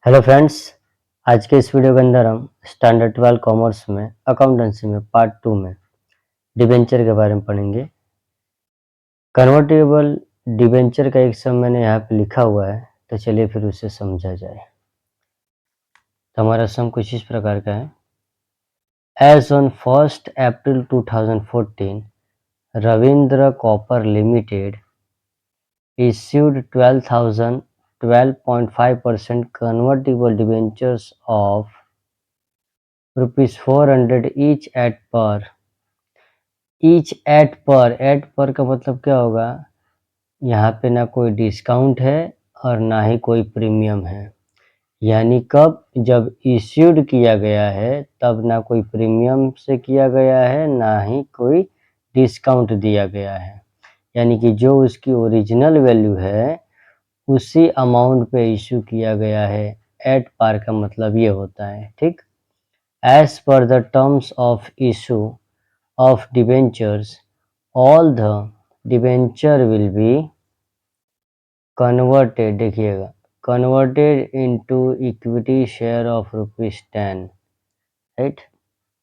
Hello friends, आज के इस वीडियो के अंदर हम स्टैंडर्ड 12 कॉमर्स में अकाउंटेंसी में पार्ट 2 में डिबेंचर के बारे में पढ़ेंगे। कन्वर्टेबल डिबेंचर का एक सम मैंने यहाँ पे लिखा हुआ है, तो चलिए फिर उसे समझा जाए। तो हमारा सम कुछ इस प्रकार का है। As on 1 April 2014 Ravindra copper limited issued 12.5% convertible debentures of rupees 400 each at par का मतलब क्या होगा? यहाँ पे ना कोई डिस्काउंट है और ना ही कोई प्रीमियम है। यानी कब? जब इश्यूड किया गया है तब ना कोई प्रीमियम से किया गया है ना ही कोई डिस्काउंट दिया गया है। यानी कि जो उसकी ओरिजिनल वैल्यू है उसी अमाउंट पे इश्यू किया गया है। एट पार का मतलब ये होता है, ठीक। As per the terms of issue of debentures, all the debenture will be converted, देखिएगा, converted into equity share of ₹10, right,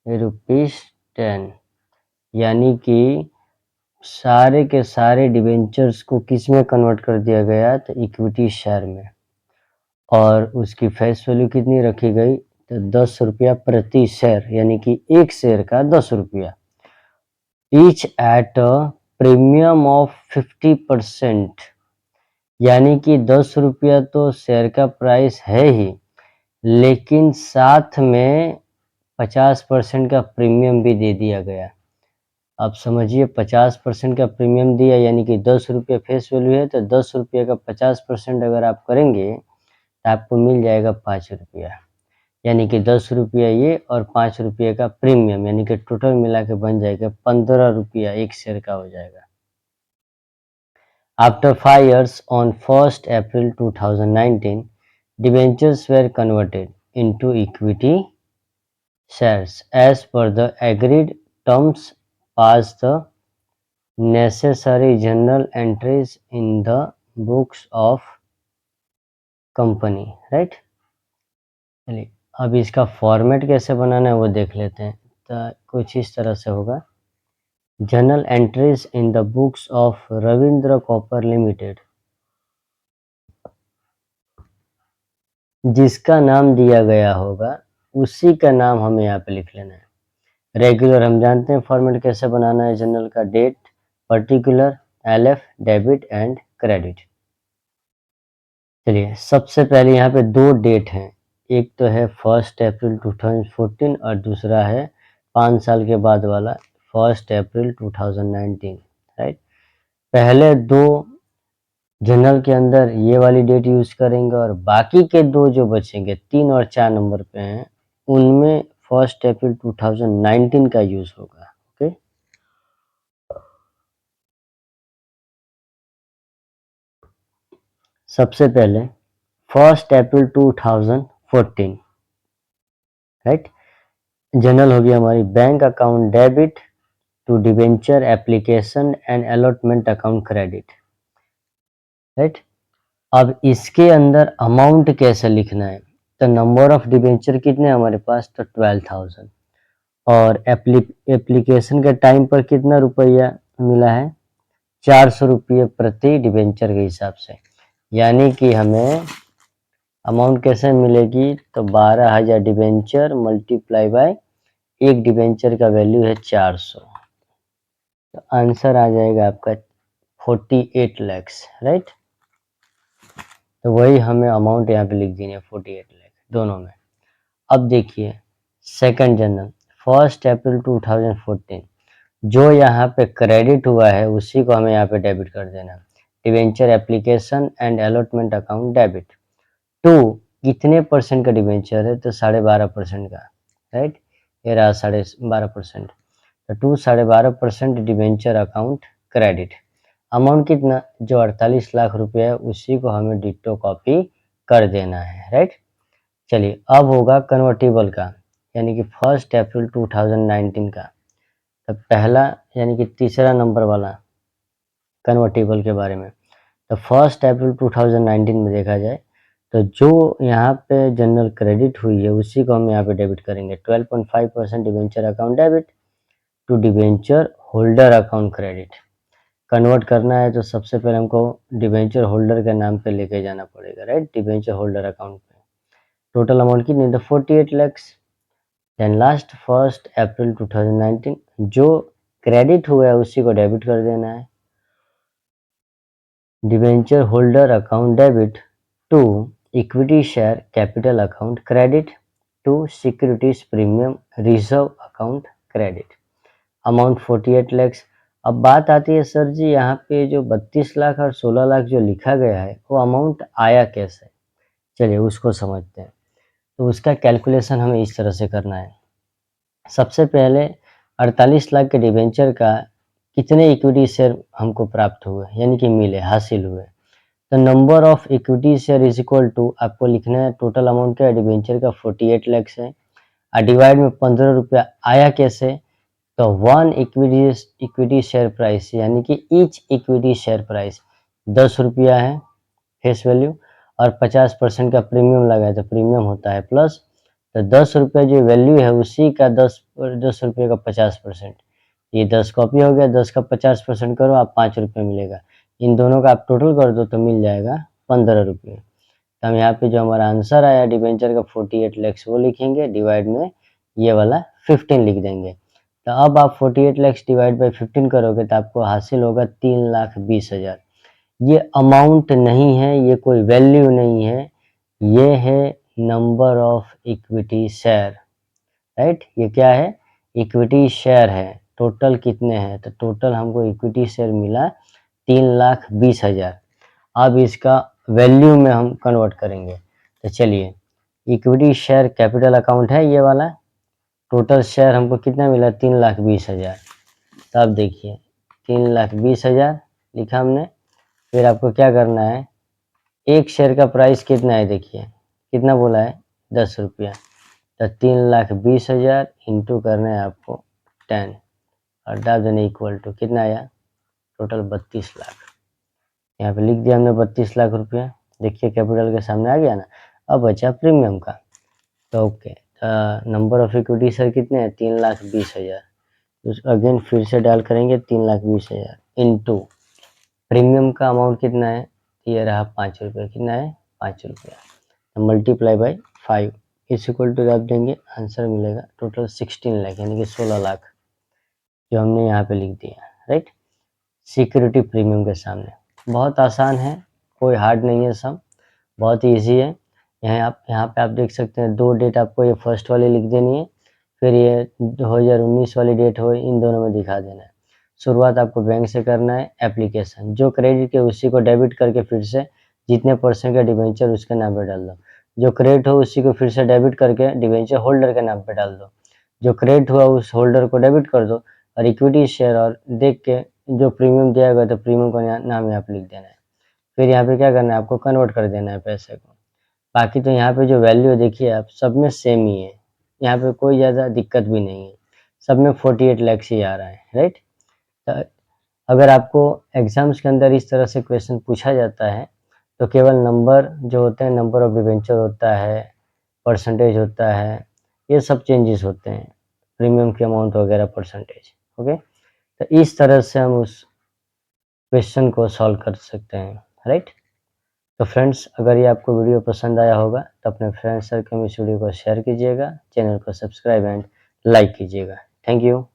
₹10। यानी कि सारे के सारे डिबेंचर्स को किस में कन्वर्ट कर दिया गया? तो इक्विटी शेयर में। और उसकी फेस वैल्यू कितनी रखी गई? तो ₹10 प्रति शेयर, यानी कि एक शेयर का ₹10। Each at a premium of 50%, यानी कि ₹10 तो शेयर का प्राइस है ही, लेकिन साथ में 50% का प्रीमियम भी दे दिया गया। अब समझिए, 50% का प्रीमियम दिया यानी कि ₹10 फेस वैल्यू है, तो ₹10 का 50% अगर आप करेंगे तो आपको मिल जाएगा ₹5। यानी कि ₹10 ये और ₹5 का प्रीमियम, यानी कि टोटल मिला के बन जाएगा ₹15 एक शेयर का हो जाएगा। After 5 years, on 1st April 2019, debentures were converted into equity shares as per the agreed terms. Pass the necessary journal entries in the books of company, right? चलिए, अब इसका फॉर्मेट कैसे बनाना है वो देख लेते हैं। तो कुछ इस तरह से होगा। Journal entries in the books of Ravindra copper limited, जिसका नाम दिया गया होगा उसी का नाम हमें यहाँ पे लिख लेना है। रेगुलर हम जानते हैं फॉर्मेट कैसे बनाना है जनरल का। Date, particular, LF, debit and credit. चलिए, सबसे पहले यहाँ पे दो डेट हैं। एक तो है 1 अप्रैल 2014 और दूसरा है 5 साल के बाद वाला 1 अप्रैल 2019, राइट। पहले दो जनरल के अंदर ये वाली डेट यूज करेंगे और बाकी के दो जो बचेंगे 3 और 4 नंबर पे हैं उनमें 1 अप्रैल 2019 का यूज होगा। ओके, सबसे पहले 1 अप्रैल 2014, राइट। जनरल होगी हमारी bank account debit to debenture application and allotment account credit, right. अब इसके अंदर अमाउंट कैसे लिखना है? तो नंबर ऑफ डिबेंचर कितने हमारे पास? तो 12,000। और एप्लीकेशन के टाइम पर कितना रुपया मिला है? 400 रुपये प्रति डिबेंचर के हिसाब से। यानी कि हमें अमाउंट कैसे मिलेगी? तो 12,000 डिबेंचर मल्टीप्लाई बाय एक डिबेंचर का वैल्यू है 400, तो आंसर आ जाएगा आपका 48 लाख, राइट। तो वही हमें अमाउंट यहाँ पे लिख देनी है 48 लाख दोनों में। अब देखिए सेकंड जनरल 1 अप्रैल 2014, जो यहाँ पे क्रेडिट हुआ है उसी को हमें यहाँ पे डेबिट कर देना। Debenture application and allotment account debit to कितने परसेंट का डिबेंचर है? तो 12.5% का, राइट। ये रहा 12.5%, तो to 12.5% debenture account credit. Amount कितना? जो 48 लाख रुपए है उसी को हमें डिट्टो कॉपी कर देना है, राइट। चलिए, अब होगा कन्वर्टेबल का, यानी कि 1 अप्रैल 2019 का। तो पहला यानी कि तीसरा नंबर वाला कन्वर्टेबल के बारे में। तो 1 अप्रैल 2019 में देखा जाए तो जो यहाँ पे जनरल क्रेडिट हुई है उसी को हम यहाँ पे डेबिट करेंगे। 12.5% debenture account debit to debenture holder account credit. Convert करना है तो सबसे पहले हमको डिवेंचर होल्डर के नाम पे लेके जाना पड़ेगा, राइट, डिवेंचर होल्डर अकाउंट पे। टोटल अमाउंट कितनी है? 48 lakhs। देन लास्ट 1 अप्रैल 2019 जो क्रेडिट हुआ है उसी को डेबिट कर देना है। Debenture holder account debit to equity share capital account credit to securities premium reserve account credit. Amount 48 lakhs। अब बात आती है सर जी यहाँ पे जो 32 लाख और 16 लाख जो लिखा गया है वो अमाउंट आया कैसे? चलिए उसको समझते हैं। तो उसका कैलकुलेशन हमें इस तरह से करना है। सबसे पहले 48 लाख के डिवेंचर का कितने इक्विटी शेयर हमको प्राप्त हुए यानी कि मिले, हासिल हुए। तो number of equity share is equal to, आपको लिखना है टोटल अमाउंट क्या है डिवेंचर का 48 lakhs है, और डिवाइड में 15 रुपया आया कैसे? तो 1 इक्विटी शेयर प्राइस यानी कि ईच इक्विटी शेयर प्राइस 10 रुपया है फेस वैल्यू, और 50% का प्रीमियम लगा है तो प्रीमियम होता है प्लस, तो 10 रुपये जो वैल्यू है उसी का 10 रुपये का 50%, ये 10 कॉपी हो गया, 10 का 50% करो आप 5 रुपये मिलेगा। इन दोनों का आप टोटल कर दो तो मिल जाएगा 15 रुपये। तो हम यहाँ पे जो हमारा आंसर आया डिवेंचर का 48 lakhs वो लिखेंगे, डिवाइड में ये वाला 15 लिख देंगे। तो अब आप 48 lakhs डिवाइड बाई 15 करोगे तो आपको हासिल होगा 3,20,000। ये अमाउंट नहीं है, ये कोई वैल्यू नहीं है, ये है number of equity share, right. ये क्या है? इक्विटी शेयर है। टोटल कितने हैं? तो टोटल हमको इक्विटी शेयर मिला 3,20,000। अब इसका वैल्यू में हम कन्वर्ट करेंगे। तो चलिए, इक्विटी शेयर कैपिटल अकाउंट है ये वाला, टोटल शेयर हमको कितना मिला? 3,20,000। तो अब देखिए 3,20,000 लिखा हमने, फिर आपको क्या करना है, एक शेयर का प्राइस कितना है देखिए, कितना बोला है? 10 रुपया। तो 3,20,000 इंटू करना है आपको 10 और डाल देना इक्वल टू कितना आया? टोटल 32 लाख। यहाँ पे लिख दिया हमने 32 लाख रुपया, देखिए कैपिटल के सामने आ गया ना। अब बचा प्रीमियम का, तो okay, number of equity share कितने हैं? 3,20,000। तो अगेन फिर से डाल करेंगे 3,20,000 इंटू प्रीमियम का अमाउंट कितना है? ये रहा 5 रुपये, कितना है? 5 रुपया, मल्टीप्लाई बाई 5 इस इक्वल टू आप देंगे, आंसर मिलेगा टोटल 16 लाख यानी कि 16 लाख जो हमने यहाँ पे लिख दिया, राइट, सिक्योरिटी प्रीमियम के सामने। बहुत आसान है, कोई हार्ड नहीं है, सब बहुत ईजी है। यहाँ पे आप देख सकते हैं 2 डेट आपको ये फर्स्ट वाली लिख देनी है, फिर ये 2019 वाली डेट हो इन दोनों में दिखा देना है। शुरुआत आपको बैंक से करना है, एप्लीकेशन जो क्रेडिट के उसी को डेबिट करके फिर से जितने परसेंट का डिवेंचर उसके नाम पे डाल दो, जो क्रेडिट हो उसी को फिर से डेबिट करके डिवेंचर होल्डर के नाम पे डाल दो, जो क्रेडिट हुआ उस होल्डर को डेबिट कर दो, और इक्विटी शेयर और देख के जो प्रीमियम दिया गया तो प्रीमियम का नाम यहाँ पे लिख देना है। फिर यहाँ पे क्या करना है, आपको कन्वर्ट कर देना है पैसे को। बाकी तो यहाँ पे जो वैल्यू देखिए आप सब में सेम ही है, यहाँ पे कोई ज़्यादा दिक्कत भी नहीं है, सब में 48 lakhs ही आ रहा है, राइट। तो अगर आपको एग्जाम्स के अंदर इस तरह से क्वेश्चन पूछा जाता है तो केवल नंबर जो होते हैं, नंबर ऑफ डिवेंचर होता है, परसेंटेज होता है, ये सब चेंजेस होते हैं, प्रीमियम की अमाउंट वगैरह परसेंटेज, ओके। तो इस तरह से हम उस क्वेश्चन को सॉल्व कर सकते हैं, राइट। तो फ्रेंड्स, अगर ये आपको वीडियो पसंद आया होगा तो अपने फ्रेंड्स सर्कल में इस वीडियो को शेयर कीजिएगा, चैनल को सब्सक्राइब एंड लाइक कीजिएगा। Thank you.